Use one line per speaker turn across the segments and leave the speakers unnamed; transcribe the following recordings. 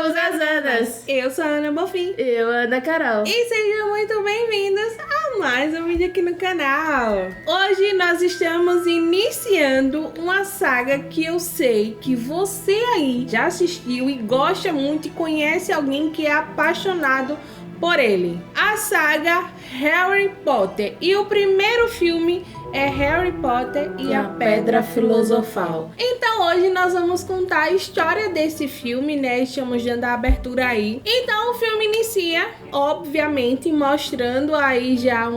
somos as Anas.
Eu sou a Ana Bonfim.
Eu, Ana Carol.
E sejam muito bem-vindos a mais um vídeo aqui no canal. Hoje nós estamos iniciando uma saga que eu sei que você aí já assistiu e gosta muito e conhece alguém que é apaixonado por ele. A saga Harry Potter. E o primeiro filme é Harry Potter e a Pedra Filosofal. Então hoje nós vamos contar a história desse filme, né? Estamos dando a abertura aí. Então o filme inicia, obviamente, mostrando aí já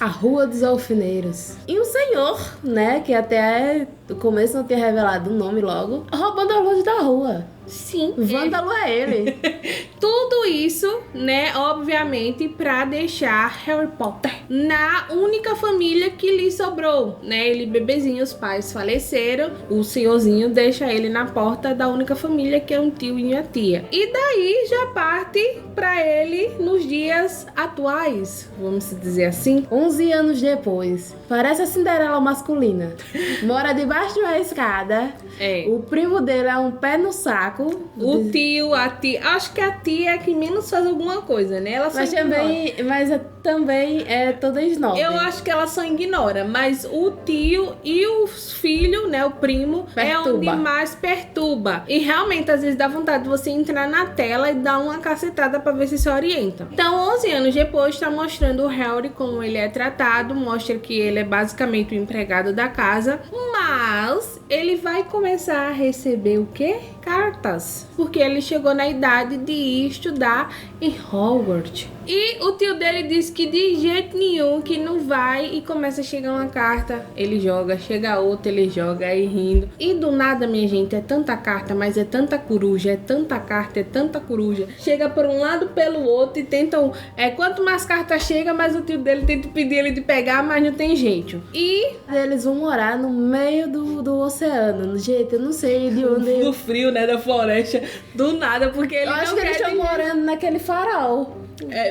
a Rua dos Alfeneiros. E um senhor, né? Que até no começo não tinha revelado o nome logo, roubando a luz da rua.
Sim,
vândalo é ele.
Tudo isso, né, obviamente, pra deixar Harry Potter na única família que lhe sobrou, né? Ele bebezinho, os pais faleceram, o senhorzinho deixa ele na porta da única família, que é um tio e a tia. E daí já parte pra ele nos dias atuais, vamos dizer assim.
11 anos depois, parece a Cinderela masculina. Mora debaixo de uma escada.
É.
O primo dele é um pé no saco.
O tio, a tia. Acho que a tia é que menos faz alguma coisa, né? Ela só
também é toda snob.
Eu acho que ela só ignora, mas o tio e os filhos, né? O primo, é onde mais perturba. E realmente, às vezes, dá vontade de você entrar na tela e dar uma cacetada pra ver se se orienta. Então, 11 anos depois, tá mostrando o Harry como ele é tratado. Mostra que ele é basicamente o empregado da casa. Mas ele vai começar a receber o quê? Cartas. Porque ele chegou na idade de ir estudar em Hogwarts. E o tio dele disse que de jeito nenhum que não vai, e começa a chegar uma carta, ele joga, chega outra, ele joga, aí rindo. E do nada, minha gente, é tanta carta, mas é tanta coruja, é tanta carta, é tanta coruja. Chega por um lado, pelo outro e tentam... quanto mais cartas chega, mais o tio dele tenta pedir ele de pegar, mas não tem jeito. E
eles vão morar no meio do oceano. Gente, eu não sei de onde...
Do frio, né, da floresta, do nada, porque ele
eu acho que eles estão morando naquele farol.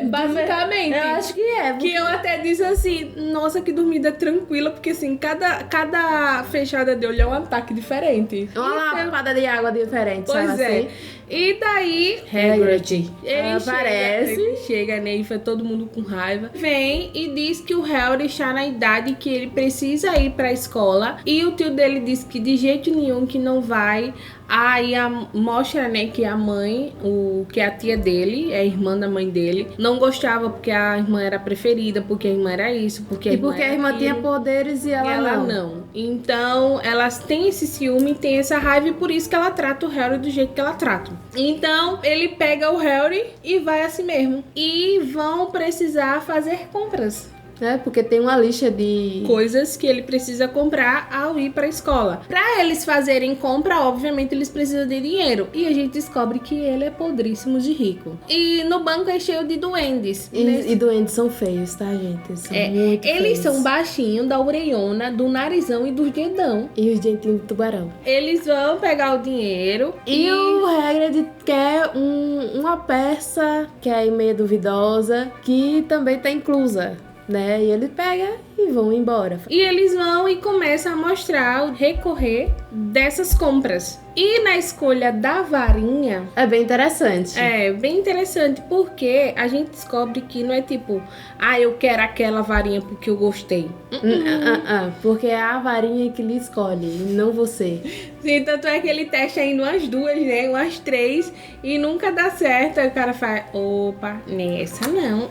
Basicamente.
Eu acho que é.
Porque... Que eu até disse assim, nossa, que dormida tranquila, porque assim, cada fechada de olho é um ataque diferente.
Uma lapada de água diferente,
pois
sabe
é.
Assim?
E daí,
Hagrid
aparece. Ele chega, né? E foi todo mundo com raiva. Vem e diz que o Harry está na idade que ele precisa ir pra escola. E o tio dele diz que de jeito nenhum que não vai. Aí mostra, né, que a mãe, que a tia dele, é a irmã da mãe dele, não gostava porque a irmã era preferida, porque a irmã era isso, porque a
irmã tinha poderes e ela
não. Então, elas têm esse ciúme, tem essa raiva e por isso que ela trata o Harry do jeito que ela trata. Então, ele pega o Harry e vai assim mesmo. E vão precisar fazer compras.
Porque tem uma lista de
coisas que ele precisa comprar ao ir pra escola. Pra eles fazerem compra, obviamente, eles precisam de dinheiro. E a gente descobre que ele é podríssimo de rico. E no banco é cheio de duendes.
E duendes são feios, tá, gente? São muito
eles
feios.
São baixinhos, da orelhona, do narizão e dos dedão.
E os dentinhos de tubarão.
Eles vão pegar o dinheiro.
E o Hagrid quer uma peça que é meio duvidosa, que também tá inclusa, né? E ele pega e vão embora.
E eles vão e começam a mostrar o recorrer dessas compras. E na escolha da varinha...
É bem interessante.
É, bem interessante, porque a gente descobre que não é tipo... eu quero aquela varinha porque eu gostei.
Porque é a varinha que lhe escolhe, não você.
Sim, tanto é que ele testa ainda umas duas, né? Umas três, e nunca dá certo. Aí o cara faz... Opa, nessa não.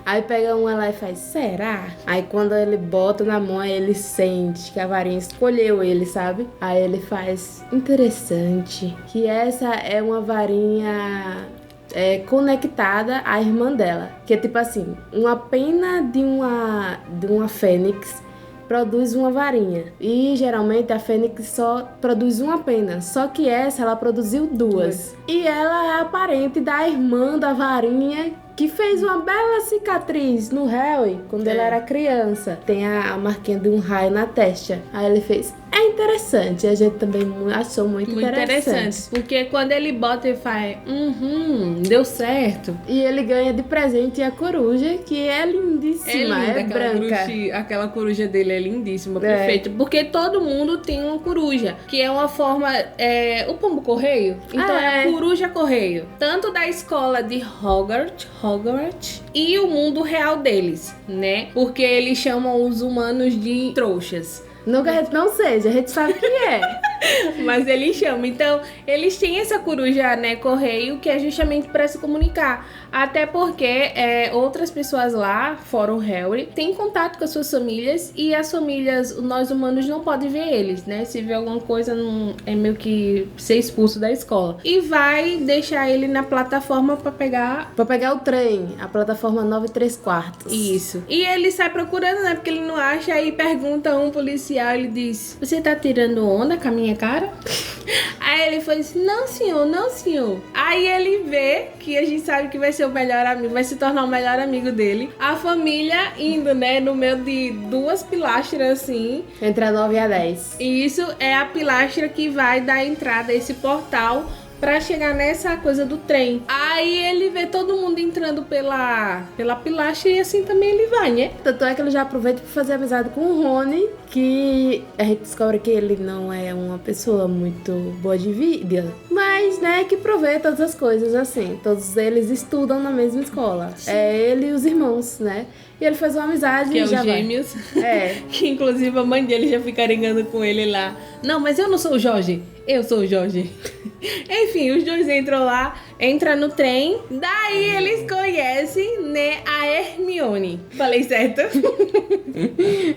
Aí pega uma lá e faz... Será? Aí quando ele bota na mão, aí ele sente que a varinha escolheu ele, sabe? Aí ele faz... Interessante. Que essa é uma varinha... conectada à irmã dela. Que é tipo assim, uma pena de uma fênix produz uma varinha. E geralmente a fênix só produz uma pena. Só que ela produziu duas. E ela é a parente da irmã da varinha, que fez uma bela cicatriz no Harry quando ele era criança. Tem a marquinha de um raio na testa. Aí ele fez... é interessante. A gente também achou muito interessante.
Porque quando ele bota e faz, deu certo.
E ele ganha de presente a coruja, que é lindíssima, é branca.
Aquela coruja dele é lindíssima, perfeita. Porque todo mundo tem uma coruja, que é uma forma, o pombo correio. Então é a coruja correio. Tanto da escola de Hogwarts e o mundo real deles, né? Porque eles chamam os humanos de trouxas.
Não que a gente não seja, a gente sabe que é.
Mas eles chamam. Então, eles têm essa coruja, né, correio, que é justamente para se comunicar. Até porque outras pessoas lá, fora o Harry, têm contato com as suas famílias e as famílias, nós humanos, não podem ver eles, né? Se vê alguma coisa, é meio que ser expulso da escola. E vai deixar ele na plataforma para pegar...
Pra pegar o trem, a plataforma 9 3/4.
Isso. E ele sai procurando, né? Porque ele não acha, aí pergunta a um policial, ele diz, você tá tirando onda com a minha cara? Aí ele foi assim, não senhor, não senhor. Aí ele vê que a gente sabe que vai ser o melhor amigo, vai se tornar o melhor amigo dele. A família indo, né, no meio de duas pilastras assim.
Entre a 9 e a 10.
E isso é a pilastra que vai dar entrada a esse portal pra chegar nessa coisa do trem. Aí ele vê todo mundo entrando pela pilastra e assim também ele vai, né?
Tanto é que ele já aproveita pra fazer amizade com o Rony, que a gente descobre que ele não é uma pessoa muito boa de vida, mas, né, que provê todas as coisas, assim. Todos eles estudam na mesma escola. Sim. É ele e os irmãos, né? E ele faz uma amizade
que
e
é
já
os gêmeos. Que inclusive a mãe dele já fica arengando com ele lá. Não, mas eu não sou o Jorge. Eu sou o Jorge. Enfim, os dois entram lá, entram no trem. Daí eles conhecem, né, a Hermione. Falei certo?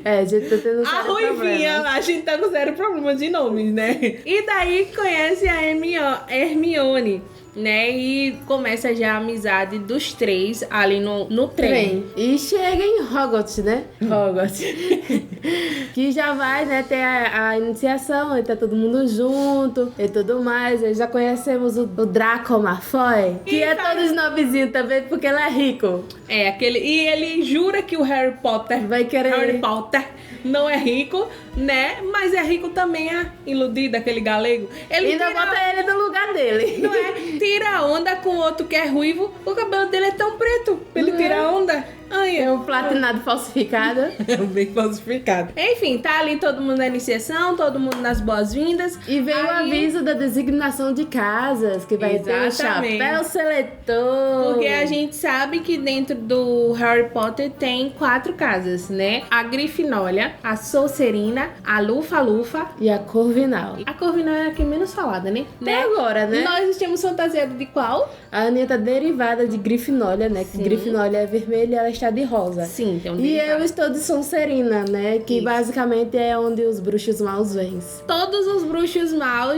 A gente tá tendo
a ruivinha lá, a gente tá com zero problema de nomes, né? E daí conhece a Hermione, né? E começa já a amizade dos três ali no trem.
E chega em Hogwarts, né? Hogwarts. Que já vai, né, ter a iniciação, e tá todo mundo junto e tudo mais. E já conhecemos o Draco Malfoy, que é todo snobzinho também, porque ele é rico.
E ele jura que o Harry Potter
vai querer.
Harry Potter não é rico, né? Mas é rico também, iludido, aquele galego. Ele
ainda bota ele no lugar dele.
Não é? Tira onda com o outro que é ruivo. O cabelo dele é tão preto pra ele tirar onda. Ai,
é um platinado falsificado.
É bem falsificado. Enfim, tá ali todo mundo na iniciação, todo mundo nas boas-vindas.
E veio o aviso da designação de casas, que vai ter o chapéu seletor.
Porque a gente sabe que dentro do Harry Potter tem 4 casas, né? A Grifinória, a Sonserina, a Lufa-Lufa
e a Corvinal.
A Corvinal é a que é menos falada, né?
Até agora, né?
Nós temos fantasiado de qual?
A Aninha tá derivada de Grifinória, né? Que Grifinória é vermelha e ela está de rosa.
Sim, tem um
E eu estou de Sonserina, né? Que basicamente é onde os bruxos maus vêm.
Todos os bruxos maus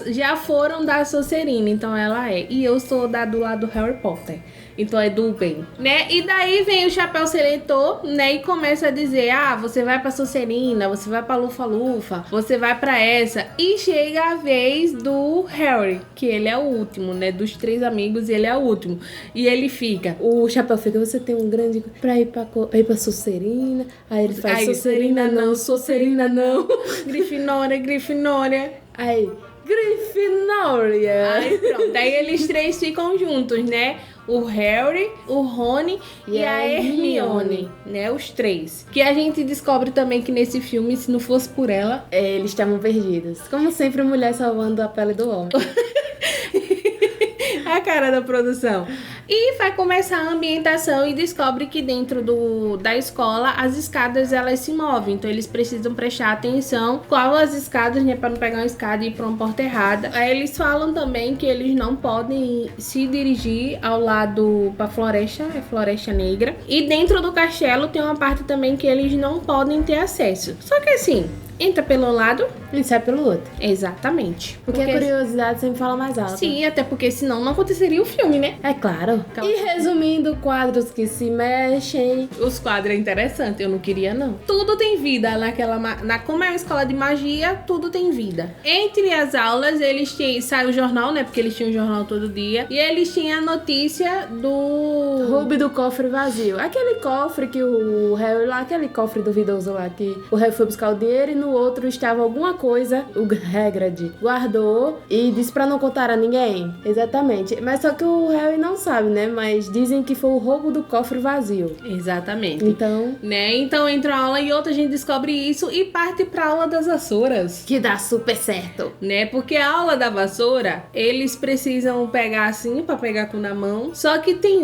já foram da Sonserina, então ela é. E eu sou do lado do Harry Potter. Então é do bem, né? E daí vem o chapéu seletor, né? E começa a dizer, você vai pra Sonserina, você vai pra Lufa-Lufa, você vai pra essa. E chega a vez do Harry, que ele é o último, né? Dos 3 amigos, ele é o último. E ele fica...
O chapéu fica, você tem um grande... Pra ir pra Sonserina. Aí ele faz Sonserina não, Sonserina não.
Grifinória.
Aí... Grifinória.
Aí pronto, aí eles 3 ficam juntos, né? O Harry, o Rony e a Hermione, né? Os 3. Que a gente descobre também que nesse filme, se não fosse por ela...
eles estavam perdidos. Como sempre, mulher salvando a pele do homem.
A cara da produção. E vai começar a ambientação e descobre que dentro da escola as escadas elas se movem. Então eles precisam prestar atenção qual as escadas, né? Pra não pegar uma escada e ir pra uma porta errada. Aí eles falam também que eles não podem se dirigir ao lado pra floresta, Floresta Negra. E dentro do castelo tem uma parte também que eles não podem ter acesso. Só que assim... entra pelo lado
e sai pelo outro.
Exatamente.
Porque a curiosidade sempre fala mais alto.
Sim, até porque senão não aconteceria o filme, né?
É claro. E resumindo, quadros que se mexem.
Os quadros é interessante, eu não queria não. Tudo tem vida como é uma escola de magia, tudo tem vida. Entre as aulas, sai o jornal, né? Porque eles tinham um jornal todo dia. E eles tinham a notícia do...
Ruby do cofre vazio. Aquele cofre que o Harry lá, aquele cofre duvidoso lá, que o Harry foi buscar o dinheiro e no outro estava alguma coisa, o Hagrid guardou e disse pra não contar a ninguém. Exatamente. Mas só que o Harry não sabe, né? Mas dizem que foi o roubo do cofre vazio.
Exatamente.
Então...
né? Então entra uma aula e outra, a gente descobre isso e parte pra aula das vassouras.
Que dá super certo.
Né? Porque a aula da vassoura, eles precisam pegar assim, pra pegar com na mão. Só que tem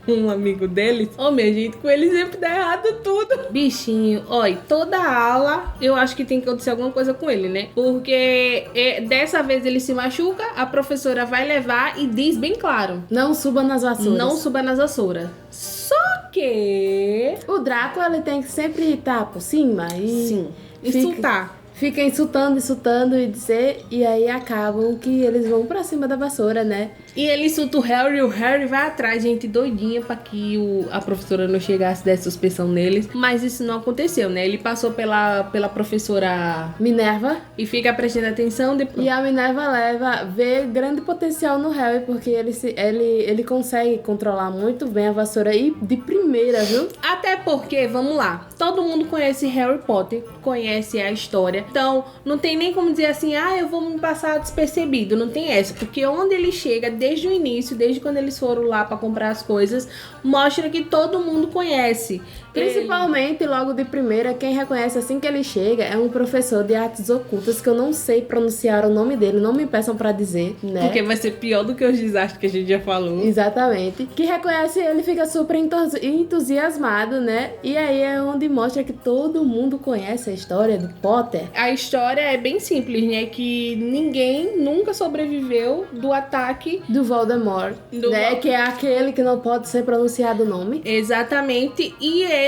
um amigo deles. Oh, minha gente, com ele sempre dá errado tudo. Bichinho, olha, toda aula eu acho que tem que acontecer alguma coisa com ele, né? Porque dessa vez ele se machuca, a professora vai levar e diz bem claro:
não suba nas vassouras.
Não suba nas vassouras. Só que
o Draco, ele tem que sempre estar por cima e...
sim, insultar.
Fica insultando e dizer, e aí acabam que eles vão pra cima da vassoura, né?
E ele insulta o Harry vai atrás, gente, doidinha pra que a professora não chegasse dessa suspensão neles. Mas isso não aconteceu, né? Ele passou pela professora
Minerva
e fica prestando atenção depois.
E a Minerva vê grande potencial no Harry, porque ele consegue controlar muito bem a vassoura e de primeira, viu?
Até porque, vamos lá, todo mundo conhece Harry Potter, conhece a história. Então, não tem nem como dizer assim, eu vou me passar despercebido. Não tem essa, porque onde ele chega, desde o início, desde quando eles foram lá pra comprar as coisas, mostra que todo mundo conhece.
Principalmente, logo de primeira, quem reconhece assim que ele chega é um professor de artes ocultas, que eu não sei pronunciar o nome dele, não me peçam pra dizer, né?
Porque vai ser pior do que os desastres que a gente já falou.
Exatamente. Que reconhece ele, fica super entusiasmado, né? E aí é onde mostra que todo mundo conhece a história do Potter.
A história é bem simples, né? Que ninguém nunca sobreviveu do ataque
do Voldemort, né? Que é aquele que não pode ser pronunciado o nome.
Exatamente. E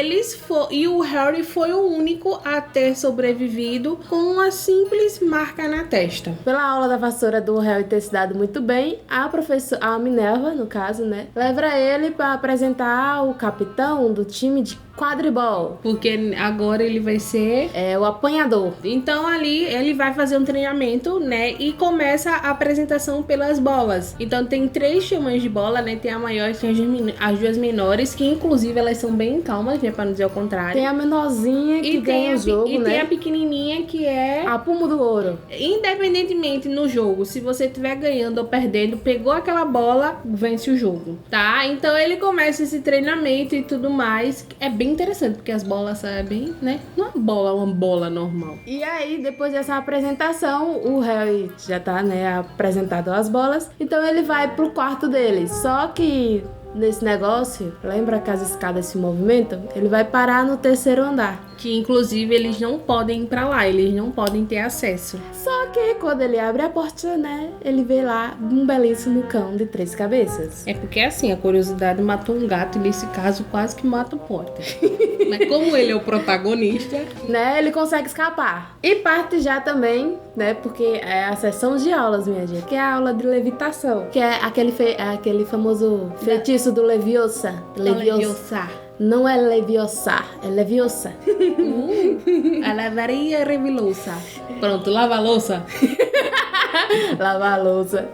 o Harry foi o único a ter sobrevivido com uma simples marca na testa.
Pela aula da vassoura do Harry ter se dado muito bem, a Minerva, no caso, né, leva ele para apresentar o capitão do time de quadribol.
Porque agora ele vai ser...
o apanhador.
Então ali ele vai fazer um treinamento, né? E começa a apresentação pelas bolas. Então tem 3 tamanhos de bola, né? Tem a maior e tem as 2 menores, que inclusive elas são bem calmas, né? Pra não dizer o contrário.
Tem a menorzinha que ganha o jogo, né?
E tem a pequenininha que é...
a Pomo do Ouro.
Independentemente no jogo, se você estiver ganhando ou perdendo, pegou aquela bola, vence o jogo, tá? Então ele começa esse treinamento e tudo mais. É bem interessante, porque as bolas são bem, né? Não é uma bola normal.
E aí, depois dessa apresentação, o Harry já tá, né, apresentado as bolas. Então ele vai pro quarto dele. Só que nesse negócio, lembra que as escadas se movimentam? Ele vai parar no 3º andar.
Que inclusive eles não podem ir pra lá, eles não podem ter acesso.
Só que quando ele abre a porta, né, ele vê lá um belíssimo cão de 3 cabeças.
É porque assim, a curiosidade matou um gato e nesse caso quase que mata o Potter. Mas como ele é o protagonista,
né, ele consegue escapar. E parte já também, né, porque é a sessão de aulas, minha gente, que é a aula de levitação, que é aquele famoso feitiço do Leviosa.
Leviosa.
Não é Leviosa, é Leviosa.
A lavaria revilosa. Pronto, lava a louça.
Lava a louça.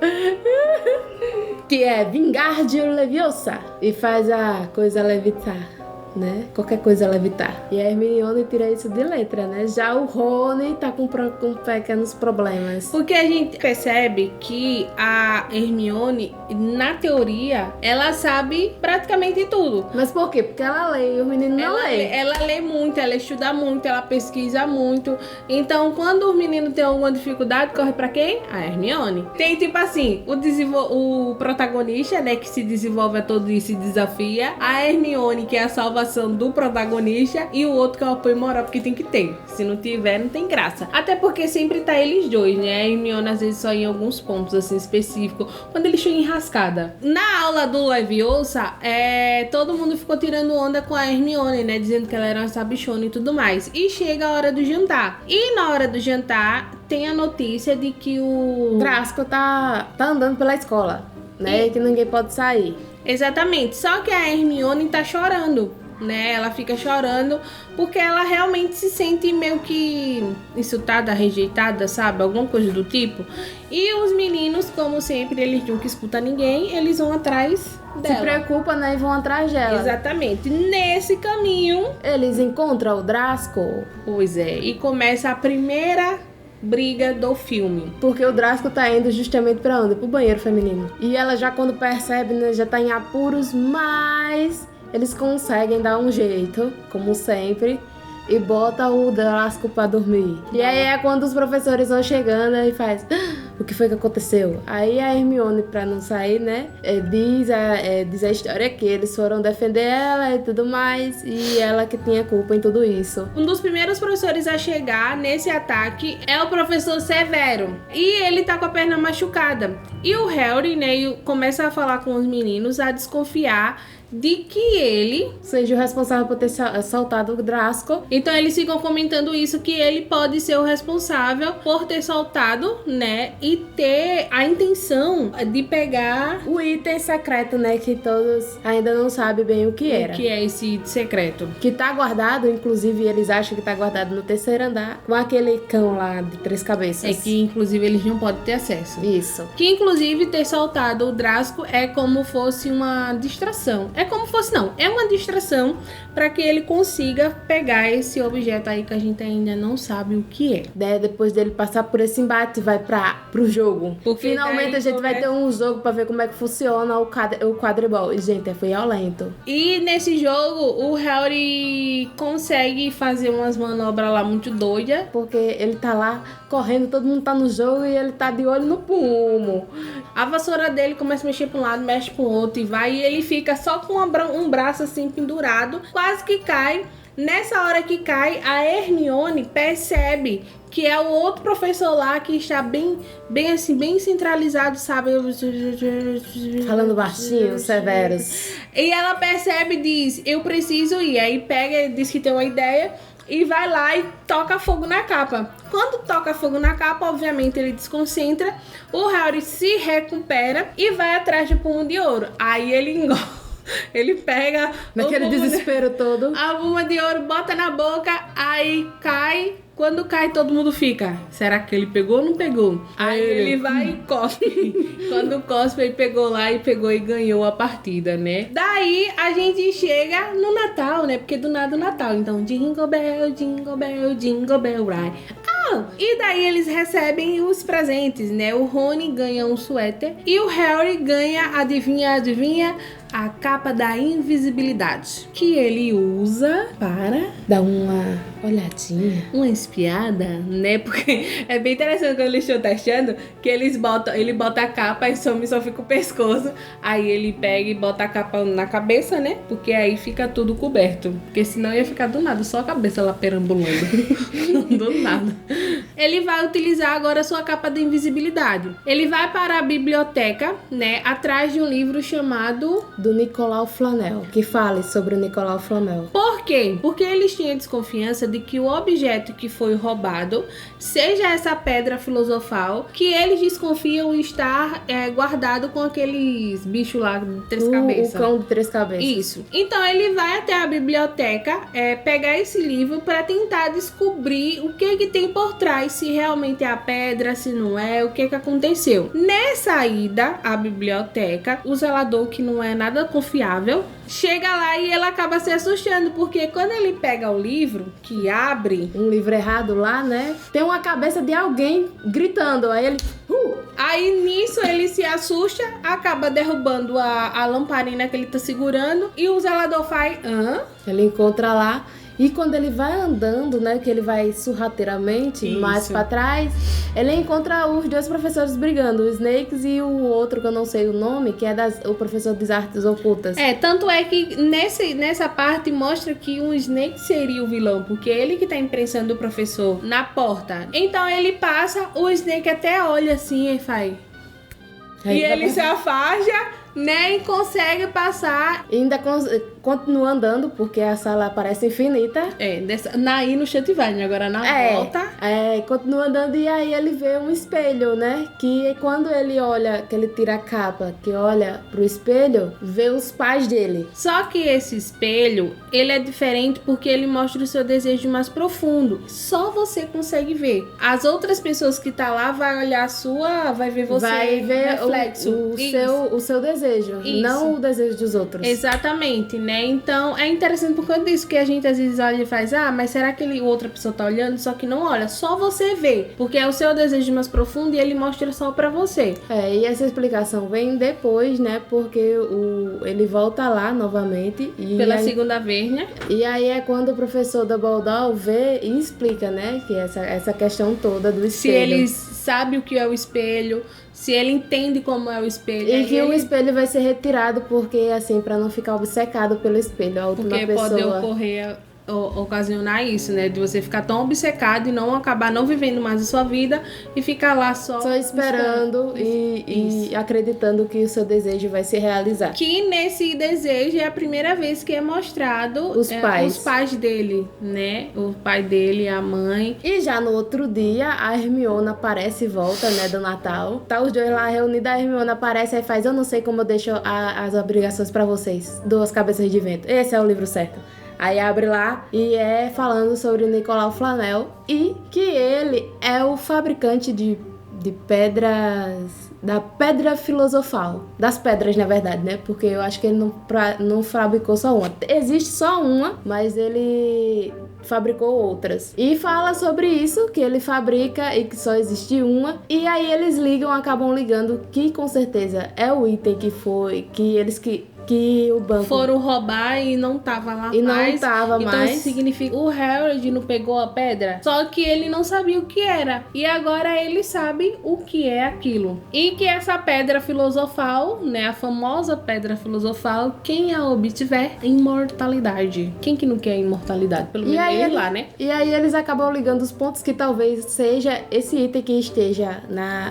Que é Wingardium Leviosa. E faz a coisa levitar, né? Qualquer coisa levitar. E a Hermione tira isso de letra, né? Já o Rony tá com pequenos problemas.
Porque a gente percebe que a Hermione, na teoria, ela sabe praticamente tudo.
Mas por quê? Porque ela lê e o menino não lê.
Ela lê muito, ela estuda muito, ela pesquisa muito. Então, quando o menino tem alguma dificuldade, corre pra quem? A Hermione. Tem tipo assim, o protagonista, né, que se desenvolve a todo e se desafia. A Hermione, que é a salvação do protagonista, e o outro que é o apoio moral, porque tem que ter. Se não tiver, não tem graça. Até porque sempre tá eles dois, né? A Hermione às vezes só em alguns pontos assim específicos, quando eles chegam enrascada. Na aula do Leviosa, todo mundo ficou tirando onda com a Hermione, né? Dizendo que ela era uma sabichona e tudo mais. E chega a hora do jantar. E na hora do jantar, tem a notícia de que o
Draco tá andando pela escola, né? E que ninguém pode sair.
Exatamente. Só que a Hermione tá chorando. né? Ela fica chorando porque ela realmente se sente meio que insultada, rejeitada, sabe? Alguma coisa do tipo. E os meninos, como sempre, eles nunca escutam ninguém, eles vão atrás dela.
Se preocupa, né? E vão atrás dela.
Exatamente. Nesse caminho,
eles encontram o Drasko.
Pois é. E começa a primeira briga do filme.
Porque o Drasko tá indo justamente pra onde? Pro banheiro feminino. E ela já quando percebe, né? Já tá em apuros, mas eles conseguem dar um jeito, como sempre. E bota o Drasko pra dormir. E aí é quando os professores vão chegando e faz... O que foi que aconteceu? Aí a Hermione, pra não sair, né? Diz a história que eles foram defender ela e tudo mais. E ela que tinha culpa em tudo isso.
Um dos primeiros professores a chegar nesse ataque é o professor Severo. E ele tá com a perna machucada. E o Harry, né, começa a falar com os meninos, a desconfiar de que ele
seja o responsável por ter soltado o Drasko.
Então eles ficam comentando isso, que ele pode ser o responsável por ter soltado, né? E ter a intenção de pegar
o item secreto, né? Que todos ainda não sabem bem o que era.
O que é esse secreto?
Que tá guardado, inclusive eles acham que tá guardado no terceiro andar, com aquele cão lá de 3 cabeças.
É que inclusive eles não podem ter acesso.
Isso.
Que inclusive ter soltado o Drasko é como fosse uma distração. É como fosse, não. É uma distração para que ele consiga pegar esse objeto aí que a gente ainda não sabe o que é.
Depois dele passar por esse embate, vai pro jogo.
Porque
finalmente a gente vai ter um jogo para ver como é que funciona o quadribol. E, gente, foi violento.
E nesse jogo, o Harry consegue fazer umas manobras lá muito doidas.
Porque ele tá lá correndo, todo mundo tá no jogo e ele tá de olho no Pumo.
A vassoura dele começa a mexer pra um lado, mexe pro outro e vai. E ele fica só com um braço assim pendurado, quase que cai. Nessa hora que cai, a Hermione percebe que é o outro professor lá que está bem centralizado, sabe?
Falando baixinho, Severus.
E ela percebe e diz, eu preciso ir. Aí pega, diz que tem uma ideia e vai lá e toca fogo na capa. Quando toca fogo na capa, obviamente ele desconcentra. O Harry se recupera e vai atrás do Pumo de Ouro. Aí ele engole. Ele pega
naquele desespero todo
a Buma de Ouro, bota na boca, aí cai. Quando cai, todo mundo fica, será que ele pegou ou não pegou? Aí ele vai e cospe. Quando cospe, ele pegou lá e pegou e ganhou a partida, né? Daí, a gente chega no Natal, né? Porque do nada o Natal. Então, Jingle Bell, Jingle Bell, Jingle Bell Ride. E daí eles recebem os presentes, né? O Rony ganha um suéter e o Harry ganha, adivinha, a capa da invisibilidade, que ele usa para
dar uma olhadinha,
uma espiada, né? Porque é bem interessante quando eles estão testando, que ele bota a capa e só fica o pescoço, aí ele pega e bota a capa na cabeça, né? Porque aí fica tudo coberto, porque senão ia ficar do nada, só a cabeça lá perambulando. Do nada. Ele vai utilizar agora a sua capa de invisibilidade. Ele vai para a biblioteca, né? Atrás de um livro chamado
do Nicolau Flamel, que fale sobre o Nicolau Flamel.
Por quê? Porque eles tinham desconfiança de que o objeto que foi roubado seja essa pedra filosofal, que eles desconfiam estar guardado com aqueles bichos lá de 3 cabeças.
O cão de 3 cabeças.
Isso. Então ele vai até a biblioteca pegar esse livro para tentar descobrir o que tem por trás, se realmente é a pedra, se não é, o que aconteceu. Nessa ida à biblioteca, o zelador, que não é nada confiável, chega lá e ele acaba se assustando, porque quando ele pega o livro, que abre
um livro errado lá, né, tem uma cabeça de alguém gritando, aí ele
aí nisso ele se assusta, acaba derrubando a lamparina que ele tá segurando, e o zelador faz
ele encontra lá. E quando ele vai andando, né, que ele vai sorrateiramente mais pra trás, ele encontra os 2 professores brigando, o Snakes e o outro que eu não sei o nome, que é o professor das artes ocultas.
Tanto é que nessa parte mostra que o Snake seria o vilão, porque ele que tá imprensando o professor na porta. Então ele passa, o Snake até olha assim e faz... E ele se afasta, nem consegue passar.
Ainda continua andando, porque a sala parece infinita.
Aí no Chutivalho, agora na volta.
Continua andando e aí ele vê um espelho, né? Que quando ele olha, que ele tira a capa, que olha pro espelho, vê os pais dele.
Só que esse espelho, ele é diferente porque ele mostra o seu desejo mais profundo. Só você consegue ver. As outras pessoas que tá lá vai olhar a sua, vai ver você,
vai ver
reflexo.
o seu desejo, não o desejo dos outros.
Exatamente, né? Então é interessante por conta disso, que a gente às vezes olha e faz, mas será que outra pessoa tá olhando? Só que não olha, só você vê, porque é o seu desejo mais profundo e ele mostra só pra você.
E essa explicação vem depois, né? Porque ele volta lá novamente.
Pela segunda vez, né?
E aí é quando o professor Dumbledore vê e explica, né? Que essa questão toda do espelho.
Se ele sabe o que é o espelho, se ele entende como é o espelho.
E que o espelho vai ser retirado, porque assim, pra não ficar obcecado pelo espelho. A última pessoa...
pode ocasionar isso, né? De você ficar tão obcecado e acabar não vivendo mais a sua vida e ficar lá só
esperando e acreditando que o seu desejo vai se realizar.
Que nesse desejo é a primeira vez que é mostrado
os
pais dele, né? O pai dele e a mãe.
E já no outro dia, a Hermione aparece e volta, né? Do Natal. Tá os dois lá reunidos, a Hermione aparece e faz: eu não sei como eu deixo as obrigações pra vocês. 2 cabeças de vento. Esse é o livro certo. Aí abre lá e falando sobre Nicolau Flamel e que ele é o fabricante de pedras, da pedra filosofal. Das pedras, na verdade, né? Porque eu acho que ele não fabricou só uma. Existe só uma, mas ele fabricou outras. E fala sobre isso, que ele fabrica e que só existe uma. E aí eles acabam ligando que com certeza é o item que o banco
foram roubar e não tava lá
e
mais.
Não tava
então
mais.
Isso significa o Hagrid não pegou a pedra, só que ele não sabia o que era. E agora ele sabe o que é aquilo. E que essa pedra filosofal, né, a famosa pedra filosofal, quem a obtiver, imortalidade. Quem que não quer imortalidade? Pelo menos ele lá, né?
E aí eles acabam ligando os pontos que talvez seja esse item que esteja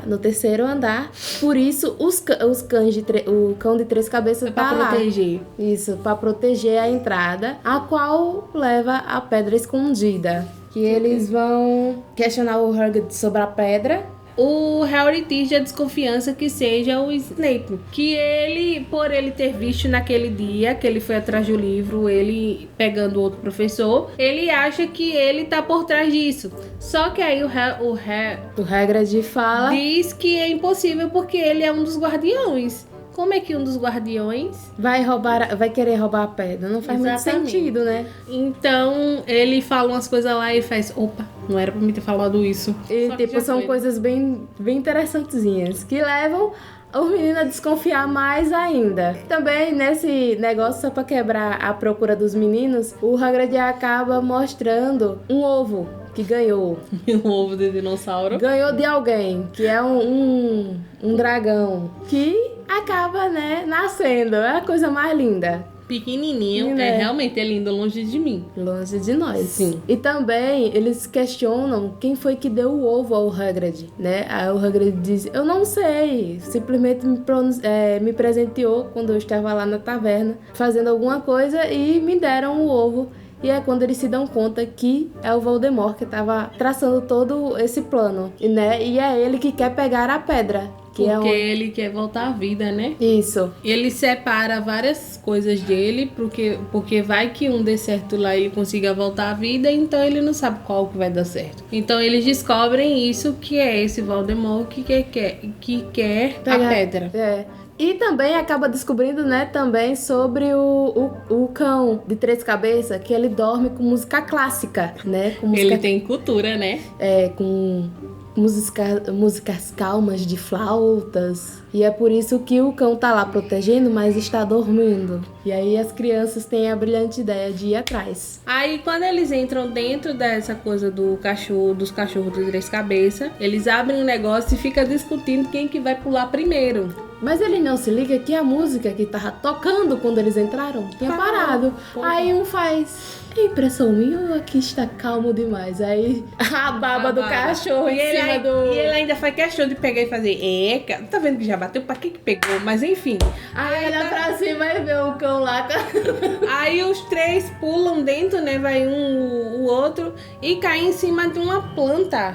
no 3º andar. Por isso o cão de 3 cabeças tá lá.
Proteger.
Isso, para proteger a entrada, a qual leva a pedra escondida. Que eles vão questionar o Hagrid sobre a pedra.
O Harry diz a desconfiança que seja o Snape. Que ele, por ele ter visto naquele dia que ele foi atrás do livro, ele pegando outro professor, ele acha que ele tá por trás disso. Só que aí o
Hagrid fala...
diz que é impossível porque ele é um dos guardiões. Como é que um dos guardiões
vai querer roubar a pedra? Não faz muito sentido, né?
Então, ele fala umas coisas lá e faz... Opa, não era pra mim ter falado isso.
E são coisas bem interessantezinhas que levam os meninos a desconfiar mais ainda. Também, nesse negócio, só pra quebrar a procura dos meninos, o Hagrid acaba mostrando um ovo que ganhou.
Um ovo de dinossauro.
Ganhou de alguém, que é um dragão. Que acaba, né, nascendo. É a coisa mais linda.
Pequenininho,
né?
Realmente é lindo, longe de mim.
Longe de nós.
Sim.
E também eles questionam quem foi que deu o ovo ao Hagrid, né? Aí o Hagrid diz: eu não sei, simplesmente me presenteou quando eu estava lá na taverna fazendo alguma coisa e me deram o ovo. E é quando eles se dão conta que é o Voldemort que estava traçando todo esse plano, né? E é ele que quer pegar a pedra.
Porque ele quer voltar à vida, né?
Isso.
Ele separa várias coisas dele, porque vai que um dê certo lá e ele consiga voltar à vida, então ele não sabe qual que vai dar certo. Então eles descobrem isso, que é esse Voldemort que quer a pedra.
E também acaba descobrindo, né, também sobre o cão de 3 cabeças, que ele dorme com música clássica, né?
Ele tem cultura, né?
Com músicas calmas de flautas. E é por isso que o cão tá lá protegendo, mas está dormindo. E aí as crianças têm a brilhante ideia de ir atrás.
Aí quando eles entram dentro dessa coisa dos cachorros de 3 cabeças, eles abrem um negócio e ficam discutindo quem que vai pular primeiro.
Mas ele não se liga que a música que tava tocando quando eles entraram tinha parado. Aí um faz... É impressão minha ou aqui está calmo demais? Aí a baba do cachorro em cima do...
E ele ainda faz questão de pegar e fazer... Eca, tá vendo que já bateu? Pra que pegou? Mas enfim.
Aí olha pra cima e vê o cão lá.
Aí os três pulam dentro, né? Vai o outro e cai em cima de uma planta.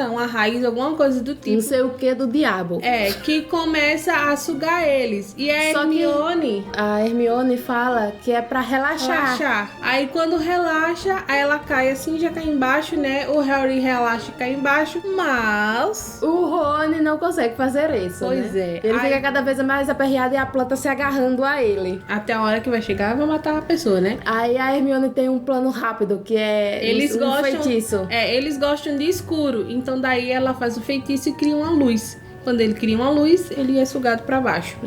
Uma raiz, alguma coisa do tipo.
Não sei o que do diabo.
Que começa a sugar eles. E a Hermione...
A Hermione fala que é pra relaxar.
Aí quando relaxa, aí ela cai assim, já cai embaixo, né? O Harry relaxa e cai embaixo, mas...
O Rony não consegue fazer isso,
Pois é.
Ele fica cada vez mais aperreado e a planta se agarrando a ele.
Até a hora que vai chegar, vai matar a pessoa, né?
Aí a Hermione tem um plano rápido, que é um feitiço.
Eles gostam de escuro, então daí ela faz o feitiço e cria uma luz. Quando ele cria uma luz, ele é sugado pra baixo.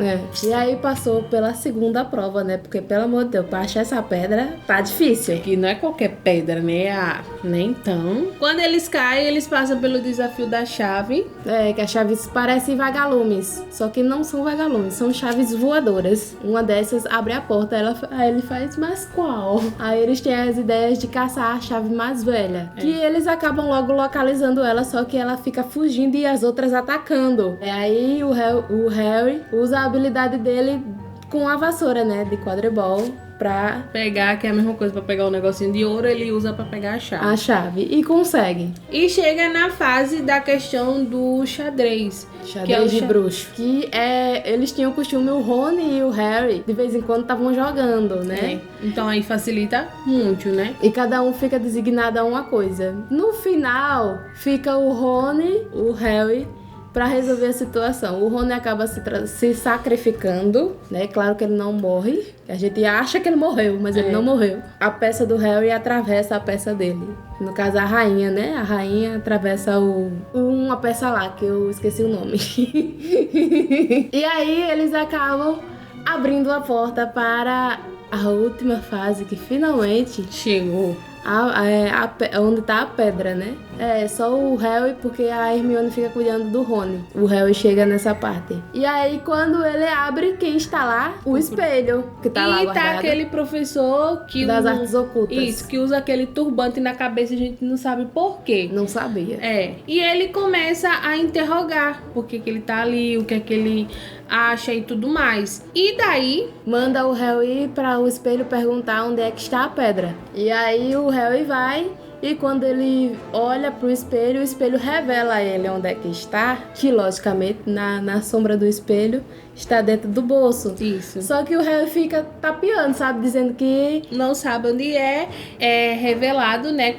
E aí passou pela segunda prova, né? Porque, pelo amor de Deus, pra achar essa pedra, tá difícil.
Que não é qualquer pedra, né? Nem então. Quando eles caem, eles passam pelo desafio da chave.
Que as chaves parecem vagalumes. Só que não são vagalumes, são chaves voadoras. Uma dessas abre a porta, aí ele faz, mas qual? Aí eles têm as ideias de caçar a chave mais velha. Que eles acabam logo localizando ela, só que ela fica fugindo e as outras atacando. Aí o Harry usa a habilidade dele com a vassoura, né? De quadribol. Pra
pegar, que é a mesma coisa, pra pegar o negocinho de ouro, ele usa pra pegar a chave.
A chave. E consegue.
E chega na fase da questão do xadrez.
Xadrez de bruxo. Que eles tinham o costume, o Rony e o Harry, de vez em quando estavam jogando, né?
Então aí facilita muito, né?
E cada um fica designado a uma coisa. No final, fica o Rony, o Harry, pra resolver a situação. O Rony acaba se sacrificando, né? Claro que ele não morre. A gente acha que ele morreu, mas ele não morreu. A peça do Harry atravessa a peça dele. No caso, a rainha, né? A rainha atravessa uma peça lá, que eu esqueci o nome. E aí, eles acabam abrindo a porta para a última fase, que finalmente
chegou.
Onde tá a pedra, né? Só o Harry, porque a Hermione fica cuidando do Rony. O Harry chega nessa parte. E aí, quando ele abre, quem está lá? O espelho, que tá lá guardado.
E tá aquele professor
das artes ocultas.
Isso, que usa aquele turbante na cabeça e a gente não sabe por quê.
Não sabia.
E ele começa a interrogar por que ele tá ali, o que é que ele acha e tudo mais. E daí
manda o Harry para o espelho perguntar onde é que está a pedra. E aí o Harry vai, e quando ele olha pro espelho, o espelho revela a ele onde é que está, que logicamente na sombra do espelho está dentro do bolso.
Isso.
Só que o Harry fica tapeando, sabe? Dizendo que
não sabe onde é revelado, né?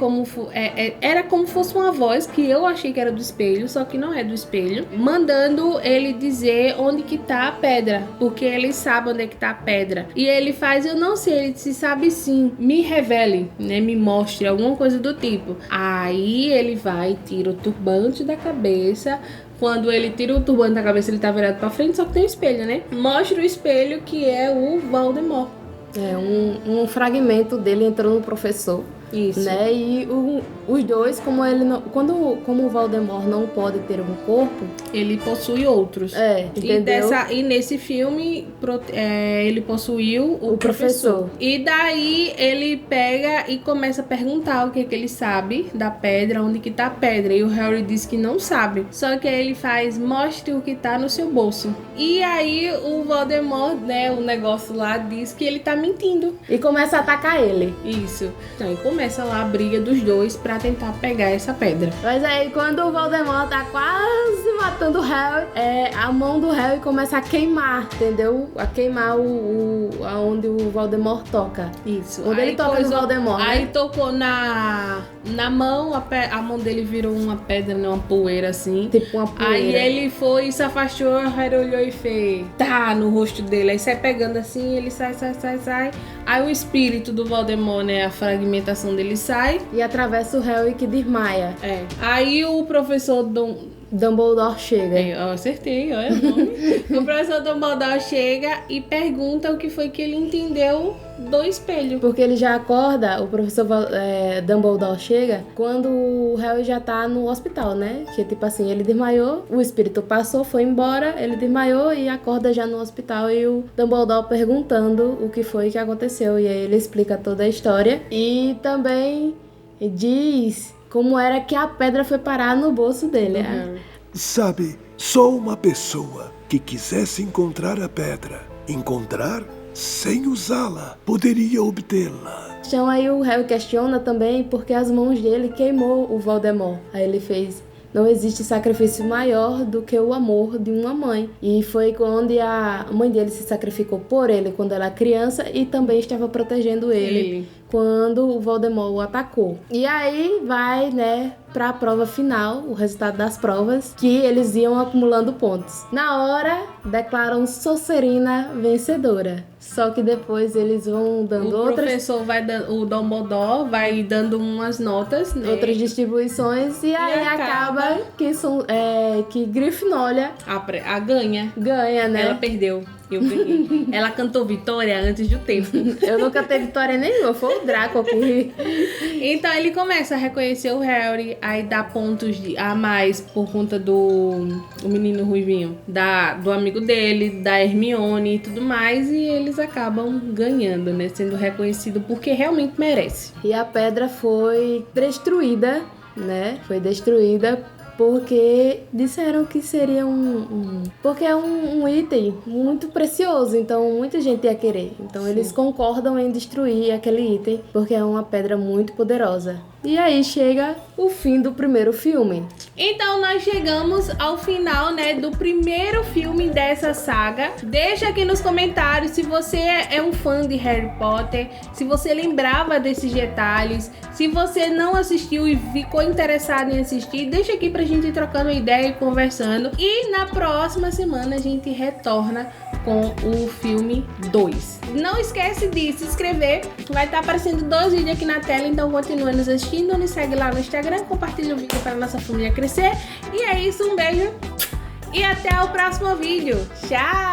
Era como fosse uma voz, que eu achei que era do espelho, só que não é do espelho, mandando ele dizer onde que tá a pedra, porque ele sabe onde é que tá a pedra. E ele faz, eu não sei, ele se sabe sim, me revele, né? Me mostre, alguma coisa do tipo. Aí ele vai, tira o turbante da cabeça. Quando ele tira o turbante da cabeça, ele tá virado pra frente, só que tem um espelho, né? Mostra o espelho, que é o Voldemort.
Um fragmento dele entrou no professor.
Isso.
Né? E os dois, como o Voldemort não pode ter um corpo,
ele possui outros.
Entendeu?
E nesse filme, ele possuiu o professor. E daí ele pega e começa a perguntar o que ele sabe da pedra, onde que tá a pedra. E o Harry diz que não sabe. Só que aí ele faz, mostre o que tá no seu bolso. E aí o Voldemort, né, o negócio lá, diz que ele tá mentindo.
E começa a atacar ele.
Isso. Então, começa lá a briga dos dois pra tentar pegar essa pedra.
Mas aí, quando o Voldemort tá quase matando o Harry, a mão do Harry começa a queimar, entendeu? A queimar aonde o Voldemort toca.
Isso.
Onde ele toca no Voldemort,
aí
né?
Tocou na mão, a mão dele virou uma pedra, né? Uma poeira assim.
Tipo uma poeira.
Aí ele foi e se afastou, o Harry olhou e fez no rosto dele. Aí sai pegando assim, ele sai. Aí o espírito do Voldemort, né? A fragmentação dele sai.
E atravessa o Harry, que desmaia.
Aí o professor
Dumbledore chega.
Eu acertei, olha o nome. O professor Dumbledore chega e pergunta o que foi que ele entendeu do espelho.
Porque ele já acorda, o professor Dumbledore chega quando o Harry já tá no hospital, né? Que tipo assim, ele desmaiou, o espírito passou, foi embora, ele desmaiou e acorda já no hospital e o Dumbledore perguntando o que foi que aconteceu. E aí ele explica toda a história e também diz como era que a pedra foi parar no bolso dele.
Sabe, só uma pessoa que quisesse encontrar a pedra, encontrar sem usá-la, poderia obtê-la.
Então aí o Harry questiona também porque as mãos dele queimou o Voldemort. Aí ele fez: não existe sacrifício maior do que o amor de uma mãe. E foi quando a mãe dele se sacrificou por ele quando era criança e também estava protegendo ele quando o Voldemort o atacou. E aí vai, né, pra prova final, o resultado das provas, que eles iam acumulando pontos. Na hora, declaram Sonserina vencedora. Só que depois eles vão dando
o professor vai dando, o Dumbledore vai dando umas notas, né?
Outras distribuições e aí acaba que Grifinória ganha, né?
Ela perdeu. Eu ganhei. Ela cantou vitória antes do tempo.
Eu não cantei vitória nenhuma, foi o Draco que...
Então ele começa a reconhecer o Harry, aí dá pontos a mais por conta do menino ruivinho, do amigo dele, da Hermione e tudo mais, e eles acabam ganhando, né? Sendo reconhecido porque realmente merece.
E a pedra foi destruída, né? Foi destruída porque disseram que seria porque é um item muito precioso, então muita gente ia querer. Então eles concordam em destruir aquele item, porque é uma pedra muito poderosa. E aí chega o fim do primeiro filme.
Então nós chegamos ao final, né, do primeiro filme dessa saga. Deixa aqui nos comentários se você é um fã de Harry Potter, se você lembrava desses detalhes, se você não assistiu e ficou interessado em assistir, deixa aqui pra gente ir trocando ideia e conversando. E na próxima semana a gente retorna com o filme 2. Não esquece de se inscrever, vai estar aparecendo 2 vídeos aqui na tela, então continue nos assistindo, nos segue lá no Instagram, compartilha o vídeo para a nossa família crescer. E é isso, um beijo e até o próximo vídeo. Tchau!